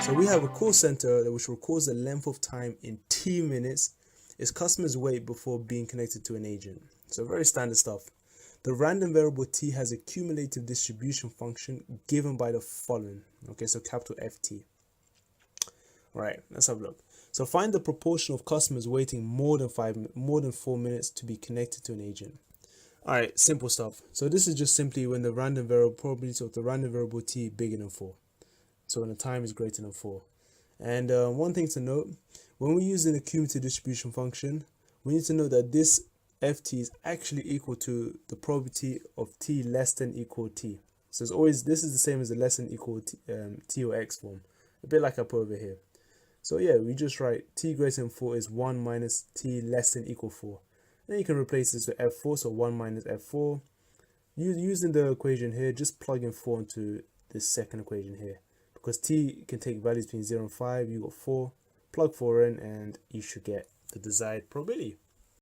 So we have a call center which records the length of time in T minutes its customers wait before being connected to an agent. So very standard stuff. The random variable T has a cumulative distribution function given by the following. Okay, so capital FT. All right, let's have a look. So find the proportion of customers waiting more than 4 minutes to be connected to an agent. All right, simple stuff. So this is just simply when the random variable probability of the random variable T bigger than 4. So when the time is greater than 4. And one thing to note, when we're using the cumulative distribution function, we need to know that this ft is actually equal to the probability of t less than equal t. So it's always, this is the same as the less than equal t or x form, a bit like I put over here. So yeah, we just write t greater than 4 is 1 minus t less than equal 4. Then you can replace this with f4, so 1 minus f4. Using the equation here, just plug in 4 into this second equation here. Because t can take values between 0 and 5, you got 4, plug 4 in, and you should get the desired probability.